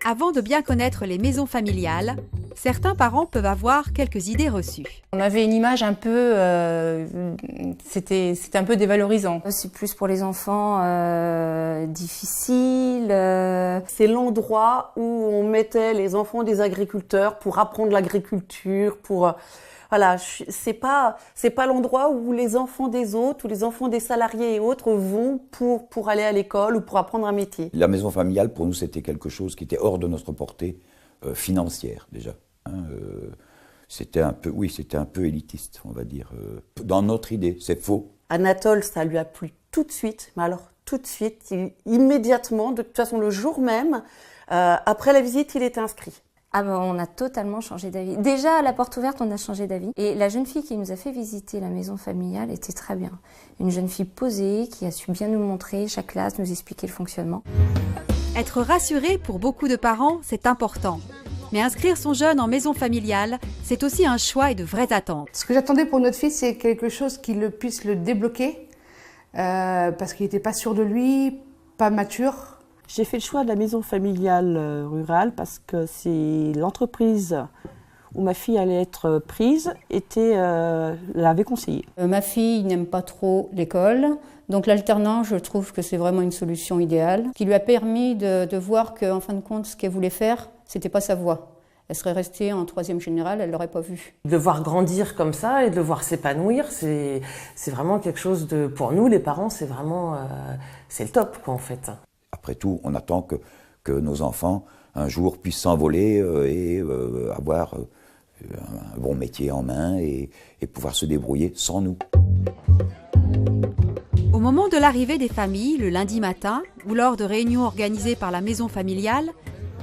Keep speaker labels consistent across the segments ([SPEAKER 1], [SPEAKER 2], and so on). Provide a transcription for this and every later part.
[SPEAKER 1] Avant de bien connaître les maisons familiales, certains parents peuvent avoir quelques idées reçues.
[SPEAKER 2] On avait une image un peu, c'était un peu dévalorisant.
[SPEAKER 3] C'est plus pour les enfants difficiles.
[SPEAKER 4] C'est l'endroit où on mettait les enfants des agriculteurs pour apprendre l'agriculture, pour voilà, c'est pas l'endroit où les enfants des autres, ou les enfants des salariés et autres vont pour aller à l'école ou pour apprendre un métier.
[SPEAKER 5] La maison familiale, pour nous, c'était quelque chose qui était hors de notre portée financière, déjà. C'était un peu élitiste, on va dire, dans notre idée. C'est faux.
[SPEAKER 4] Anatole, ça lui a plu tout de suite, mais alors tout de suite, immédiatement, de toute façon le jour même, après la visite, il était inscrit.
[SPEAKER 3] Ah ben, on a totalement changé d'avis. Déjà, à la porte ouverte, on a changé d'avis. Et la jeune fille qui nous a fait visiter la maison familiale était très bien. Une jeune fille posée, qui a su bien nous montrer chaque classe, nous expliquer le fonctionnement.
[SPEAKER 1] Être rassuré pour beaucoup de parents, c'est important. Mais inscrire son jeune en maison familiale, c'est aussi un choix et de vraies attentes.
[SPEAKER 6] Ce que j'attendais pour notre fils, c'est quelque chose qui puisse le débloquer, parce qu'il n'était pas sûr de lui, pas mature.
[SPEAKER 4] J'ai fait le choix de la maison familiale rurale parce que c'est l'entreprise où ma fille allait être prise l'avait conseillé.
[SPEAKER 2] Ma fille n'aime pas trop l'école, donc l'alternance, je trouve que c'est vraiment une solution idéale, qui lui a permis de voir qu'en fin de compte, ce qu'elle voulait faire, c'était pas sa voie. Elle serait restée en 3e générale, elle l'aurait pas vu.
[SPEAKER 7] De le voir grandir comme ça et de le voir s'épanouir, c'est vraiment quelque chose de... Pour nous, les parents, c'est vraiment... c'est le top, quoi, en fait.
[SPEAKER 5] Après tout, on attend que nos enfants, un jour, puissent s'envoler et avoir un bon métier en main et pouvoir se débrouiller sans nous.
[SPEAKER 1] Au moment de l'arrivée des familles, le lundi matin, ou lors de réunions organisées par la maison familiale,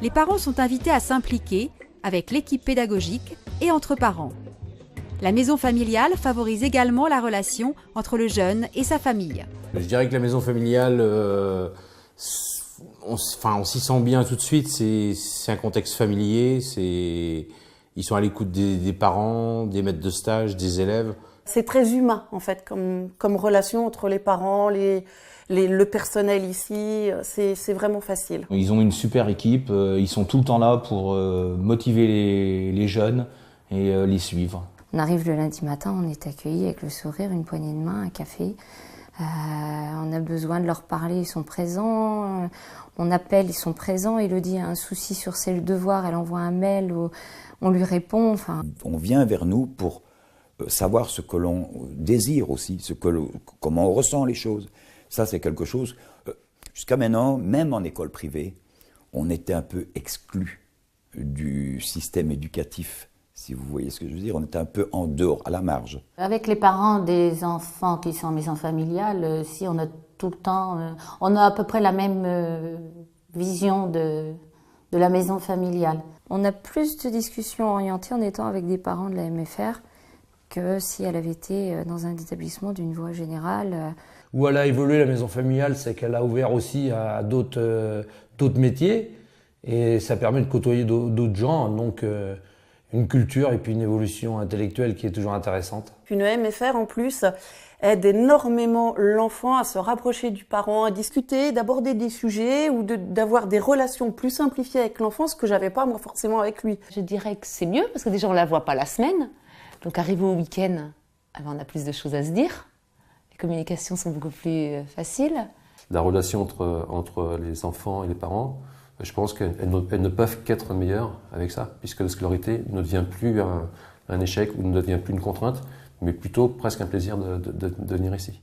[SPEAKER 1] les parents sont invités à s'impliquer avec l'équipe pédagogique et entre parents. La maison familiale favorise également la relation entre le jeune et sa famille.
[SPEAKER 8] Je dirais que la maison familiale, on s'y sent bien tout de suite. C'est un contexte familier. Ils sont à l'écoute des parents, des maîtres de stage, des élèves.
[SPEAKER 4] C'est très humain en fait, comme relation entre les parents, le personnel ici. C'est vraiment facile.
[SPEAKER 9] Ils ont une super équipe. Ils sont tout le temps là pour motiver les jeunes et les suivre.
[SPEAKER 3] On arrive le lundi matin, on est accueillis avec le sourire, une poignée de main, un café. On a besoin de leur parler, ils sont présents. On appelle, ils sont présents. Elodie a un souci sur ses devoirs, elle envoie un mail, on lui répond. Enfin.
[SPEAKER 5] On vient vers nous pour savoir ce que l'on désire aussi, comment on ressent les choses. Ça, c'est quelque chose... jusqu'à maintenant, même en école privée, on était un peu exclu du système éducatif. Si vous voyez ce que je veux dire, on est un peu en dehors, à la marge.
[SPEAKER 10] Avec les parents des enfants qui sont en maison familiale, si on a tout le temps, on a à peu près la même vision de la maison familiale.
[SPEAKER 3] On a plus de discussions orientées en étant avec des parents de la MFR que si elle avait été dans un établissement d'une voie générale.
[SPEAKER 11] Où elle a évolué la maison familiale, c'est qu'elle a ouvert aussi à d'autres métiers et ça permet de côtoyer d'autres gens, donc une culture et puis une évolution intellectuelle qui est toujours intéressante.
[SPEAKER 4] Une MFR en plus aide énormément l'enfant à se rapprocher du parent, à discuter, d'aborder des sujets ou d'avoir des relations plus simplifiées avec l'enfant, ce que j'avais pas moi forcément avec lui.
[SPEAKER 12] Je dirais que c'est mieux parce que déjà on la voit pas la semaine, donc arrivé au week-end, on a plus de choses à se dire, les communications sont beaucoup plus faciles.
[SPEAKER 13] La relation entre les enfants et les parents, je pense qu'elles ne peuvent qu'être meilleures avec ça, puisque la scolarité ne devient plus un échec ou ne devient plus une contrainte, mais plutôt presque un plaisir de venir ici.